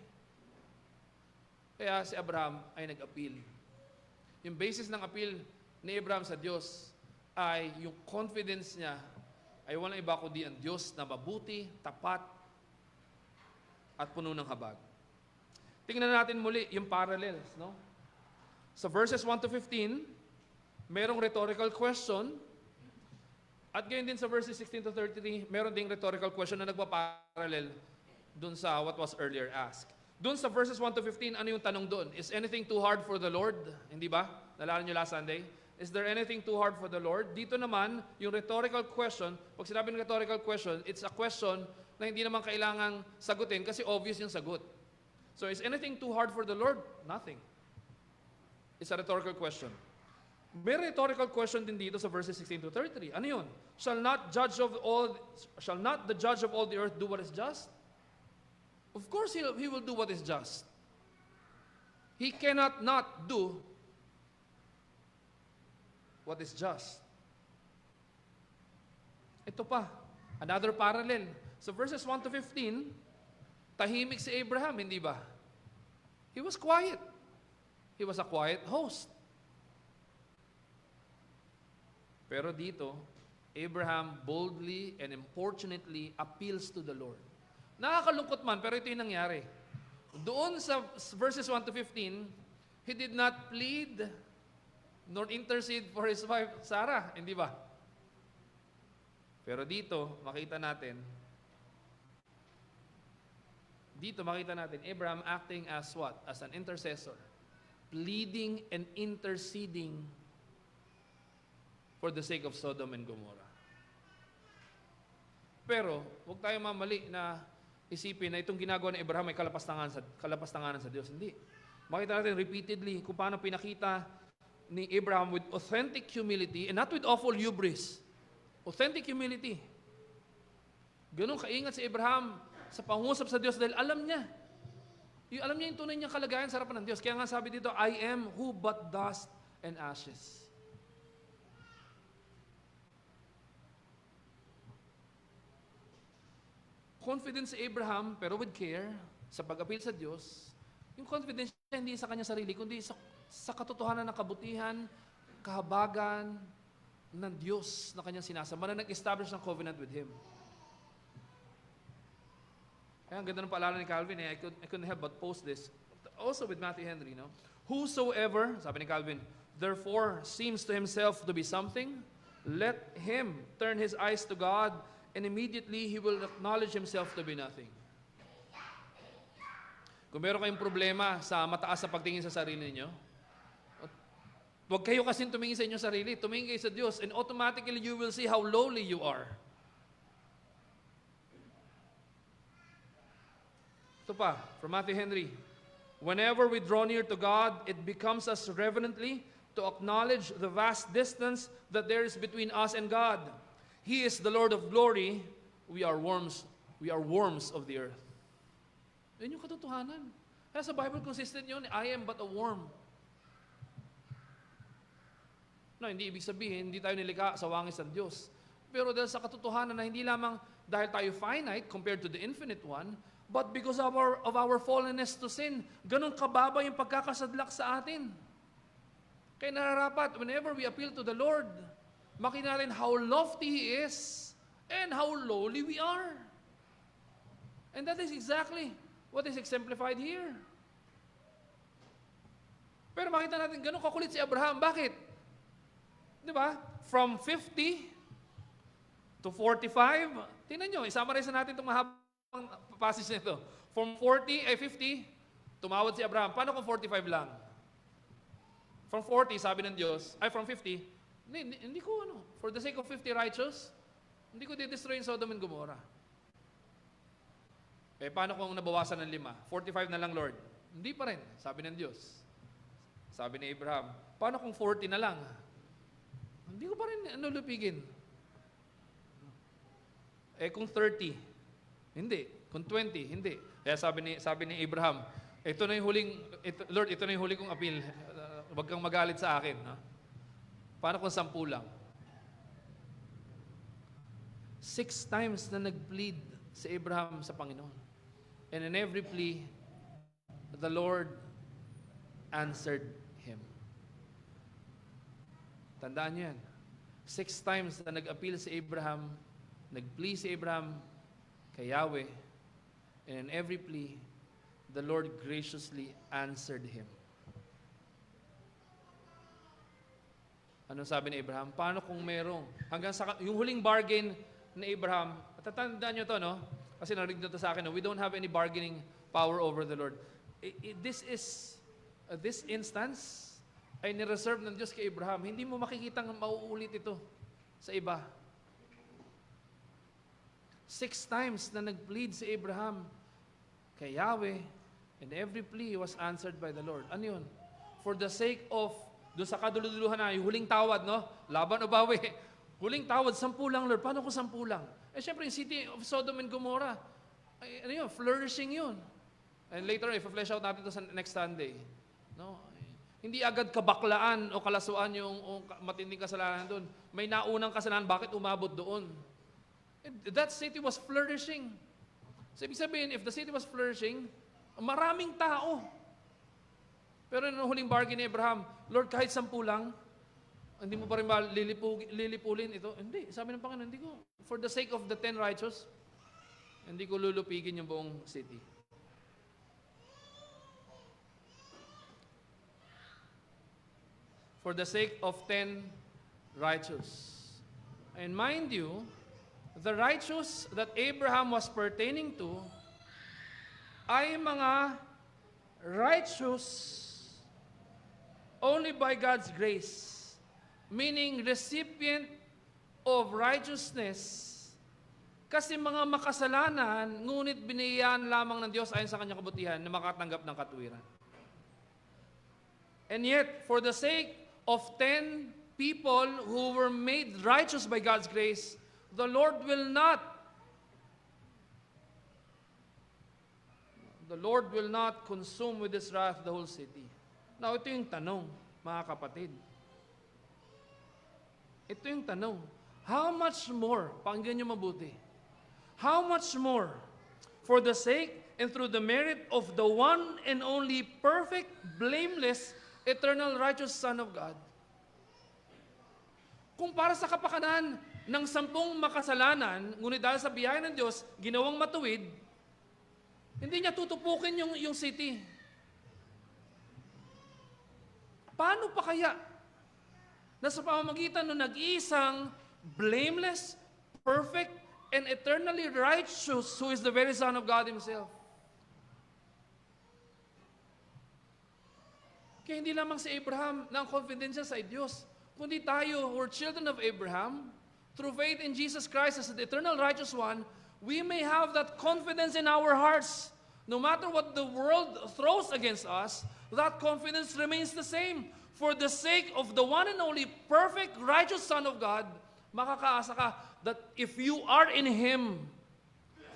Kaya si Abraham ay nag-appeal. Yung basis ng appeal ni Abraham sa Diyos ay yung confidence niya ay walang iba kundi ang Diyos na mabuti, tapat, at puno ng habag. Tingnan natin muli yung parallels, no? Sa verses 1 to 15, merong rhetorical question. At gayon din sa verses 16 to 33, meron ding rhetorical question na nagpa-parallel dun sa what was earlier asked. Dun sa verses 1 to 15, ano yung tanong dun? Is anything too hard for the Lord? Hindi ba? Nalala nyo last Sunday? Is there anything too hard for the Lord? Dito naman, yung rhetorical question, pag sinabi ng rhetorical question, it's a question na hindi naman kailangang sagutin kasi obvious yung sagot. So, is anything too hard for the Lord? Nothing. It's a rhetorical question. May rhetorical question din dito sa verses 16 to 33. Ano yun? Shall not the judge of all the earth do what is just? Of course, he will do what is just. He cannot not do what is just. Ito pa, another parallel. So verses 1 to 15, tahimik si Abraham, hindi ba? He was quiet. He was a quiet host. Pero dito, Abraham boldly and importunately appeals to the Lord. Nakakalungkot man, pero ito yung nangyari. Doon sa verses 1 to 15, he did not plead nor intercede for his wife, Sarah. Hindi ba? Pero dito, makita natin, Abraham acting as what? As an intercessor. Pleading and interceding for the sake of Sodom and Gomorrah. Pero, huwag tayo mamali na isipin na itong ginagawa ni Abraham ay kalapastanganan sa Diyos. Hindi. Makita natin repeatedly kung paano pinakita ni Abraham with authentic humility and not with awful hubris. Authentic humility. Ganun kaingat si Abraham sa pangusap sa Diyos dahil alam niya yung tunay niyang kalagayan sa harapan ng Diyos. Kaya nga sabi dito, I am who but dust and ashes. Confidence si Abraham, pero with care, sa pag-appeal sa Diyos, yung confidence niya hindi sa kanya sarili, kundi sa katotohanan ng kabutihan, kahabagan ng Diyos na kanyang sinasamba, na nag-establish ng covenant with Him. Kaya ang ganda ng paalala ni Calvin, I couldn't help but post this. Also with Matthew Henry, no? Whosoever, sabi ni Calvin, therefore seems to himself to be something, let him turn his eyes to God, and immediately he will acknowledge himself to be nothing. Kung meron kayong problema sa mataas sa pagtingin sa sarili niyo, huwag kayo kasing tumingin sa inyong sarili, tumingin kayo sa Diyos, and automatically you will see how lowly you are. Ito pa, from Matthew Henry, whenever we draw near to God, it becomes us reverently to acknowledge the vast distance that there is between us and God. He is the Lord of glory. We are worms of the earth. Yun yung katotohanan. Kaya sa Bible consistent yun, I am but a worm. No, hindi ibig sabihin, hindi tayo nilikha sa wangis ng Diyos. Pero dahil sa katotohanan na hindi lamang dahil tayo finite compared to the infinite one, but because of our fallenness to sin, ganun kababa yung pagkakasadlak sa atin. Kaya nararapat, whenever we appeal to the Lord, makita natin how lofty He is and how lowly we are. And that is exactly what is exemplified here. Pero makita natin, ganun kakulit si Abraham. Bakit? Di ba? From 50 to 45, tingnan nyo, isummarize natin itong mahabang passage nito. From 40 ay 50, tumawad si Abraham. Paano kung 45 lang? From 40, sabi ng Diyos, ay from 50, hindi ko for the sake of 50 righteous, hindi ko di-destroy yung Sodom and Gomorrah. Eh, paano kung nabawasan ng 5? 45 na lang, Lord. Hindi pa rin, sabi ng Diyos. Sabi ni Abraham, paano kung 40 na lang? Hindi ko pa rin lulupigin. Kung 30, hindi. Kung 20, hindi. Kaya sabi ni Abraham, Lord, ito na yung huling kong appeal. Huwag kang magalit sa akin. Ha? Paano kung 10 lang? 6 times na nag-plead si Abraham sa Panginoon. And in every plea, the Lord answered him. Tandaan niyo yan. 6 times na nag-appeal si Abraham, nag-plea si Abraham kay Yahweh, and in every plea, the Lord graciously answered him. Anong sabi ni Abraham? Paano kung merong, yung huling bargain ni Abraham, tatandaan nyo to, no? Kasi narinig nyo to sa akin, no? We don't have any bargaining power over the Lord. This instance ay nireserve ng Diyos kay Abraham. Hindi mo makikitang mauulit ito sa iba. 6 times na nag-plead si Abraham kay Yahweh, and every plea was answered by the Lord. Ano yun? For the sake of, doon sa kaduluduluhan na, yung huling tawad, no? Laban o bawi. Huling tawad, 10 lang, Lord. Paano kung 10 lang? Siyempre, yung city of Sodom and Gomorrah, ano yun? Flourishing yun. And later, if-flesh out natin ito sa next Sunday. No? Hindi agad kabaklaan o kalasuan yung matinding kasalanan doon. May naunang kasalanan, bakit umabot doon? That city was flourishing. So, ibig sabihin, if the city was flourishing, maraming tao. Pero nung huling bargain ni Abraham, Lord, kahit 10 lang, hindi mo pa rin lilipulin ito? Hindi. Sabi ng Panginoon, hindi ko. For the sake of the 10 righteous, hindi ko lulupigin yung buong city. For the sake of 10 righteous. And mind you, the righteous that Abraham was pertaining to ay mga righteous only by God's grace. Meaning, recipient of righteousness. Kasi mga makasalanan, ngunit binigyan lamang ng Diyos ayon sa kanyang kabutihan na makatanggap ng katuwiran. And yet, for the sake of 10 people who were made righteous by God's grace, the Lord will not consume with His wrath the whole city. Now, ito yung tanong, mga kapatid. Ito yung tanong. How much more, pakinggan nyo mabuti, how much more, for the sake and through the merit of the one and only perfect, blameless, eternal, righteous Son of God, kung para sa kapakanan ng 10 makasalanan, ngunit dahil sa biyaya ng Diyos, ginawang matuwid, hindi niya tutupukin yung city. Paano pa kaya na sa pamamagitan ng nag-iisang blameless, perfect, and eternally righteous who is the very Son of God Himself? Kaya hindi lamang si Abraham na ang confidensya sa Diyos, kundi tayo who are children of Abraham, through faith in Jesus Christ as the eternal righteous one, we may have that confidence in our hearts. No matter what the world throws against us, that confidence remains the same. For the sake of the one and only perfect, righteous Son of God, makakaasa ka that if you are in Him,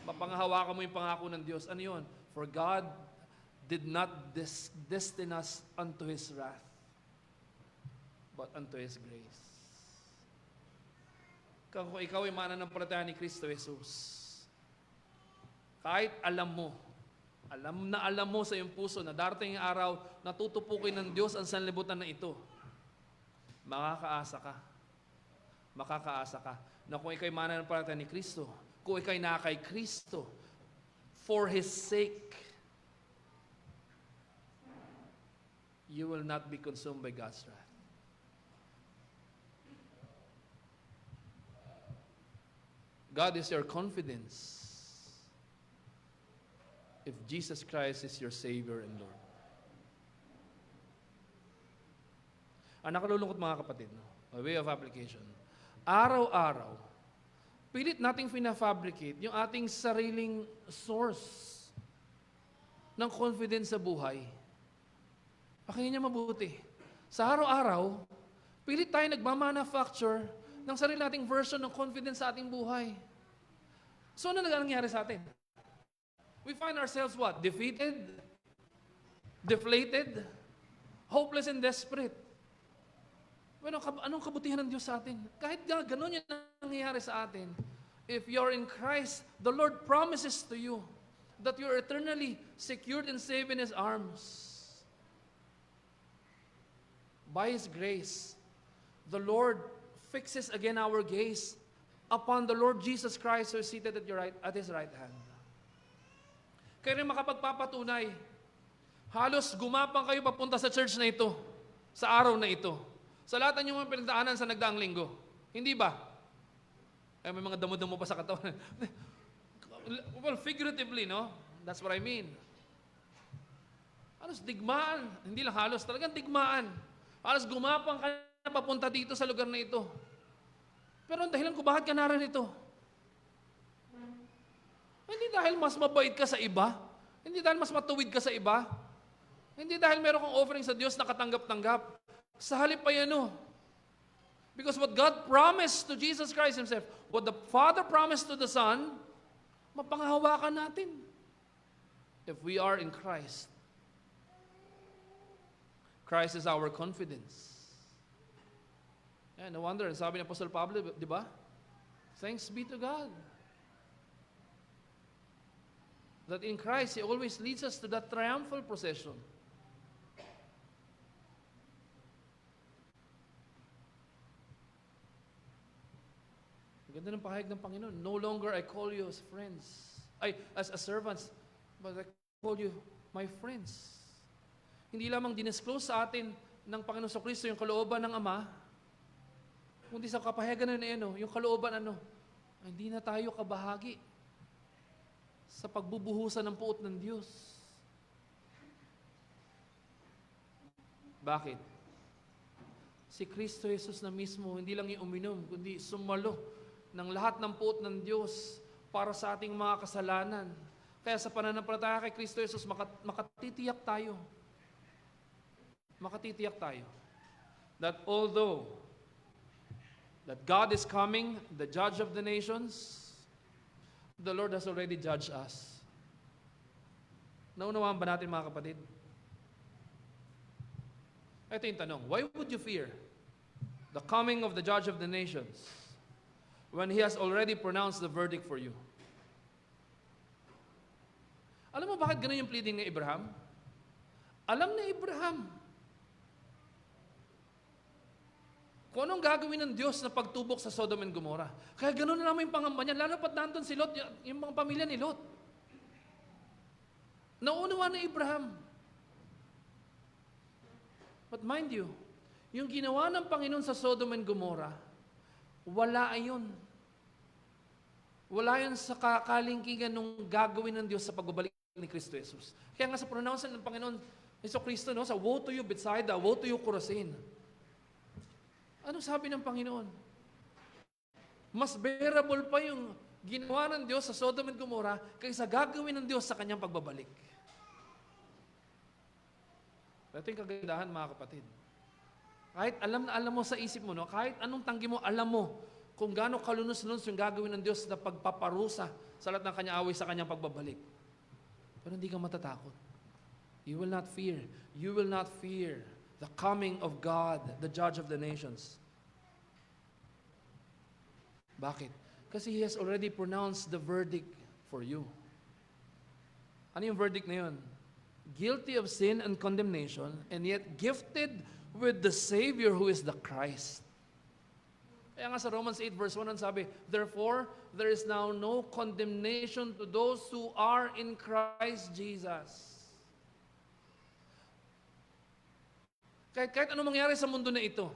mapanghawakan mo yung pangako ng Diyos. Ano yun? For God did not destine us unto His wrath, but unto His grace. Kung ikaw ay mananampalataya ni Kristo Jesus, kahit alam mo sa iyong puso na darating ang araw na tutupukin ng Diyos ang sanlibutan na ito, makakaasa ka na kung ikaw'y mananampalataya ni Kristo, kung ikaw'y nakay Kristo, for His sake, you will not be consumed by God's wrath. God is your confidence if Jesus Christ is your Savior and Lord. Ang nakalulungkot mga kapatid, no? A way of application. Araw-araw, pilit nating fina-fabricate yung ating sariling source ng confidence sa buhay. Pakinggan niyo mabuti. Sa araw-araw, Pilit tayo nagmamanufacture ng sarili nating version ng confidence sa ating buhay. So ano nangyari sa atin? We find ourselves what? Defeated, deflated, hopeless and desperate. Well, anong kabutihan ng Diyos sa atin? Kahit gano'n yung nangyayari sa atin, if you're in Christ, the Lord promises to you that you're eternally secured and safe in His arms. By His grace, the Lord fixes again our gaze upon the Lord Jesus Christ who is seated at His right hand. Kaya rin makapagpapatunay, halos gumapang kayo papunta sa church na ito, sa araw na ito, sa lahat ng mga pinagdaanan sa nagdaang linggo. Hindi ba? Ay, may mga damo-damo pa sa katawan. Well, figuratively, no? That's what I mean. Halos digmaan. Hindi lang halos, talagang digmaan. Halos gumapang ka na papunta dito sa lugar na ito. Pero ang dahilan ko, bakit ka narito? Hindi dahil mas mabait ka sa iba. Hindi dahil mas matuwid ka sa iba. Hindi dahil meron kang offering sa Diyos na katanggap-tanggap. Sa halip pa yan, no? Because what God promised to Jesus Christ Himself, what the Father promised to the Son, mapanghawakan natin. If we are in Christ. Christ is our confidence. Yeah, no wonder, sabi ni Apostle Pablo, di ba? Thanks be to God. That in Christ, He always leads us to that triumphal procession. Ganda ng pahayag ng Panginoon. No longer I call you as friends. As servants, but I call you my friends. Hindi lamang dinisclose sa atin ng Panginoon sa Kristo yung kalooban ng Ama, kundi sa kapahayagan na yung kalooban hindi na tayo kabahagi sa pagbubuhusan ng puot ng Diyos. Bakit? Si Kristo Jesus na mismo, hindi lang yung uminom, kundi sumalo ng lahat ng puot ng Diyos para sa ating mga kasalanan. Kaya sa pananampalataya kay Kristo Jesus, makatitiyak tayo. Makatitiyak tayo that although that God is coming, the judge of the nations, the Lord has already judged us. Naunawaan ba natin, mga kapatid? Ito yung tanong, why would you fear the coming of the judge of the nations when He has already pronounced the verdict for you? Alam mo bakit ganun yung pleading ni Abraham? Alam ni Abraham kung anong gagawin ng Diyos na pagtubok sa Sodom and Gomorrah. Kaya ganun na naman yung pangamba niya. Lalo pat nandun si Lot, yung mga pamilya ni Lot. Naunawa ni Abraham. But mind you, yung ginawa ng Panginoon sa Sodom and Gomorrah, wala ayon. Wala yun sa kalingkingan nung gagawin ng Diyos sa pagbabalik ni Kristo Jesus. Kaya nga sa pronouncement ng Panginoon, Iso Kristo, sa woe to you Bethsaida, woe to you Chorazin. Ano sabi ng Panginoon? Mas bearable pa yung ginawa ng Diyos sa Sodom and Gomorrah kaysa gagawin ng Diyos sa kanyang pagbabalik. Ito yung kagandahan, mga kapatid. Kahit alam mo sa isip mo, kahit anong tanggi mo, alam mo kung gaano kalunos-lunos yung gagawin ng Diyos na pagpaparusa sa lahat ng kanyang away sa kanyang pagbabalik. Pero hindi ka matatakot. You will not fear. You will not fear the coming of God, the judge of the nations. Bakit? Kasi He has already pronounced the verdict for you. Ano yung verdict na yun? Guilty of sin and condemnation, and yet gifted with the Savior who is the Christ. Kaya nga sa Romans 8 verse 1 sabi, therefore, there is now no condemnation to those who are in Christ Jesus. Kahit anong mangyari sa mundo na ito,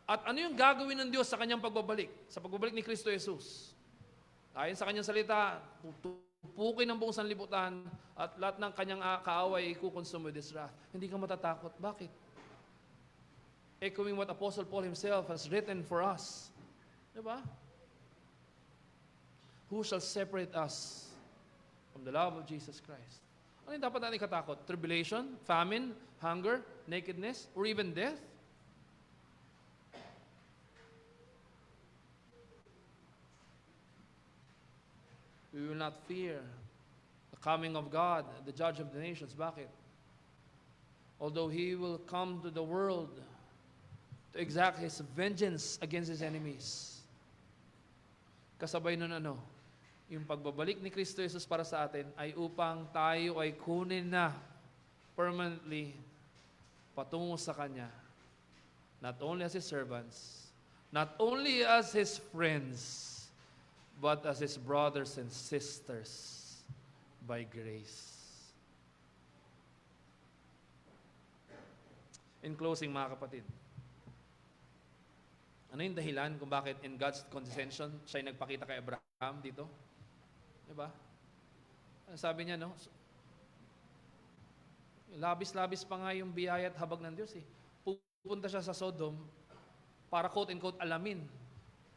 at ano yung gagawin ng Diyos sa kanyang pagbabalik, sa pagbabalik ni Kristo Jesus. Ayon sa kanyang salita, tupukin ng buong sanlibutan at lahat ng kanyang kaaway ikukonsume with His wrath. Hindi ka matatakot. Bakit? Echoing what Apostle Paul himself has written for us. Diba? Who shall separate us from the love of Jesus Christ? Ano yung dapat natin katakot? Tribulation, famine, hunger, nakedness, or even death? We will not fear the coming of God, the judge of the nations. Bakit? Although He will come to the world to exact His vengeance against His enemies. Kasabay nun yung pagbabalik ni Kristo Jesus para sa atin ay upang tayo ay kunin na permanently patungo sa Kanya. Not only as His servants, not only as His friends, but as His brothers and sisters by grace. In closing, mga kapatid, ano yung dahilan kung bakit in God's condescension siya nagpakita kay Abraham dito? Diba? Sabi niya, no? Labis-labis pa nga yung biyaya at habag ng Diyos eh. Pupunta siya sa Sodom para quote-unquote alamin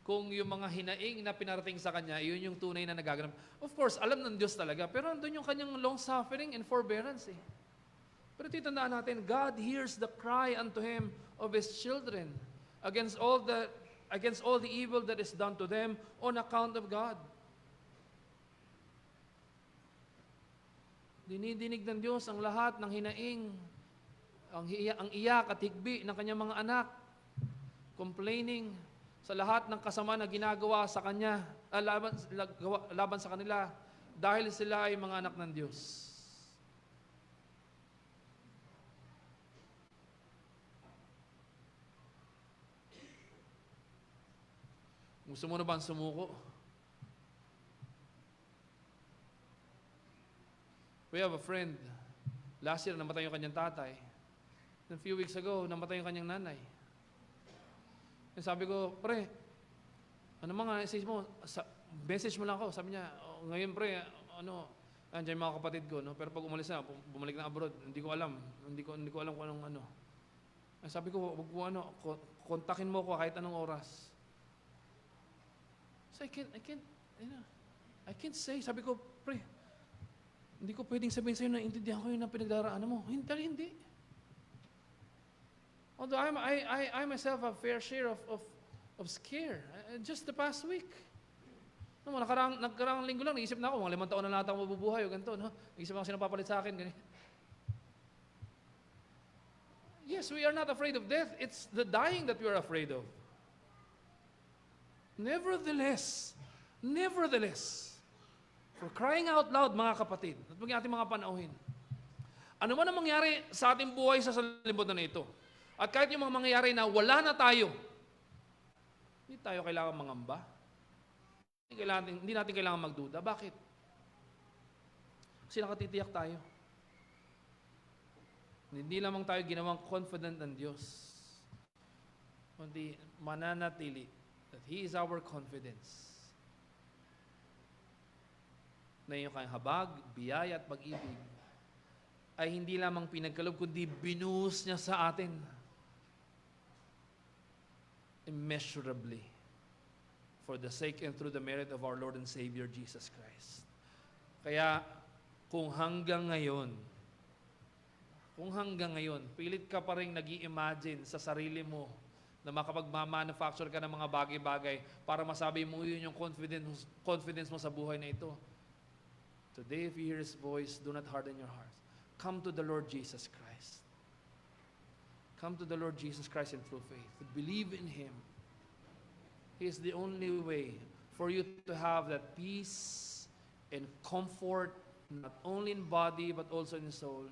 kung yung mga hinaing na pinarating sa kanya, yun yung tunay na nagaganap. Of course, alam ng Diyos talaga, pero andun yung kanyang long-suffering and forbearance eh. Pero titandaan natin, God hears the cry unto Him of His children against all the evil that is done to them on account of God. Dinidinig ng Diyos ang lahat ng hinaing, ang iyak at higbi ng kanyang mga anak, complaining sa lahat ng kasama na ginagawa sa kanya, laban sa kanila, dahil sila ay mga anak ng Diyos. Gusto mo na ba sumuko? We have a friend. Last year, namatay yung kanyang tatay. A few weeks ago, namatay yung kanyang nanay. And sabi ko, pre, ano mga message mo? Message mo lang ako. Sabi niya, ngayon pre, andyan yung mga kapatid ko, no? Pero pag umalis na, bumalik na abroad, hindi ko alam. Hindi ko alam kung anong ano. Sabi ko, wag mo kontakin mo ko kahit anong oras. So I can't say. Sabi ko, pre, hindi ko pwedeng sabihin sa'yo na intindihan ko yung pinagdaraanan mo. Hindi. Although I myself have fair share of scare. Just the past week. No, nagkaraang linggo lang, naisip na ako, mga 5 taon na lahat ako mabubuhay o ganito. No? Naisip ako sino papalit sa akin. Ganito. Yes, we are not afraid of death. It's the dying that we are afraid of. Nevertheless, for crying out loud, mga kapatid, at maging ating mga panauhin, ano man ang mangyari sa ating buhay sa sanlibutan na ito, at kahit yung mga mangyayari na wala na tayo, hindi tayo kailangan mangamba. Hindi natin kailangan magduda. Bakit? Kasi nakatitiyak tayo. Hindi lamang tayo ginawang confident ng Diyos, kundi mananatili that He is our confidence. Na yung kanyang habag, biyaya at pag-ibig ay hindi lamang pinagkaloob, kundi binuhos niya sa atin immeasurably for the sake and through the merit of our Lord and Savior Jesus Christ. Kaya kung hanggang ngayon, pilit ka pa rin nag-i-imagine sa sarili mo na makapag-manufacture ka ng mga bagay-bagay para masabi mo yun yung confidence mo sa buhay na ito. Today, if you hear His voice, do not harden your hearts. Come to the Lord Jesus Christ. Come to the Lord Jesus Christ in true faith. Believe in Him. He is the only way for you to have that peace and comfort, not only in body but also in soul,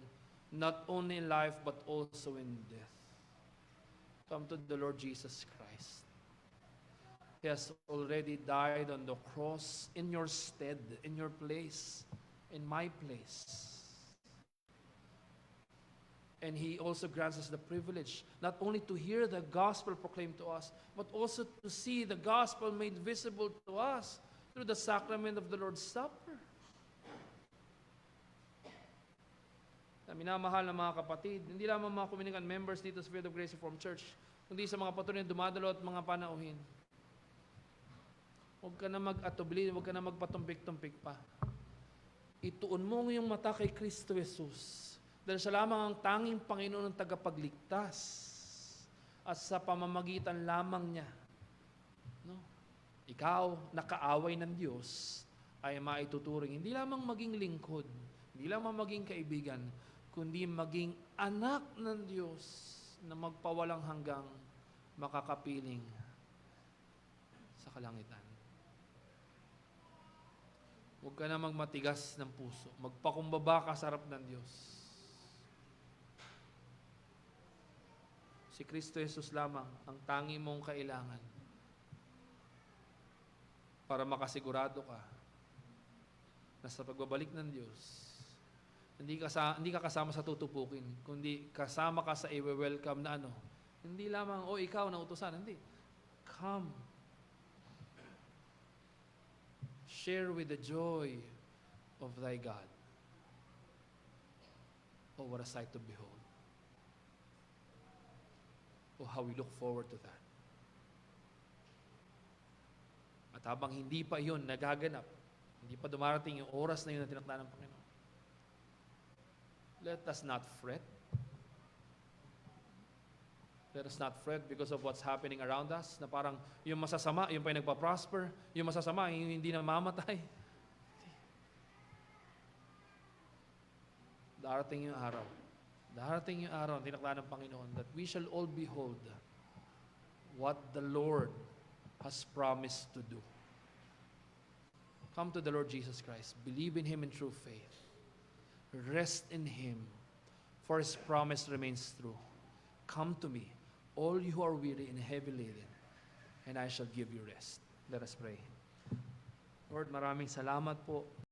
not only in life but also in death. Come to the Lord Jesus Christ. He has already died on the cross in your stead, in your place, in my place. And He also grants us the privilege not only to hear the gospel proclaimed to us, but also to see the gospel made visible to us through the sacrament of the Lord's Supper. Na minamahal na mga kapatid, hindi lamang mga communicant members dito sa Field of Grace Reformed Church, kundi sa mga patuloy na dumadalo at mga panauhin. Huwag ka na mag-atubli, huwag ka na magpatumpik-tumpik pa. Ituon mo ang iyong mata kay Kristo Jesus. Dahil siya lamang ang tanging Panginoon ng tagapagligtas. At sa pamamagitan lamang niya, no? Ikaw, nakaaway ng Diyos, ay maituturing hindi lamang maging lingkod, hindi lamang maging kaibigan, kundi maging anak ng Diyos na magpawalang hanggang makakapiling sa kalangitan. Huwag ka na magmatigas ng puso. Magpakumbaba ka sa harap ng Diyos. Si Kristo Jesus lamang ang tangi mong kailangan para makasigurado ka na sa pagbabalik ng Diyos, hindi ka kasama sa tutupukin, kundi kasama ka sa i-welcome na ano. Hindi lamang, ikaw na utusan. Hindi. Come. Share with the joy of thy God. Oh, what a sight to behold. Oh, how we look forward to that. At habang hindi pa iyon nagaganap, hindi pa dumarating yung oras na yun na tinakda ng Panginoon, let us not fret. Let us not fret because of what's happening around us, na parang yung masasama, yung pa yung nagpa-prosper, yung masasama, yung hindi na mamatay. Darating yung araw, tinakda ng Panginoon, that we shall all behold what the Lord has promised to do. Come to the Lord Jesus Christ. Believe in Him in true faith. Rest in Him, for His promise remains true. Come to me, all you who are weary and heavy laden, and I shall give you rest. Let us pray. Lord, maraming salamat po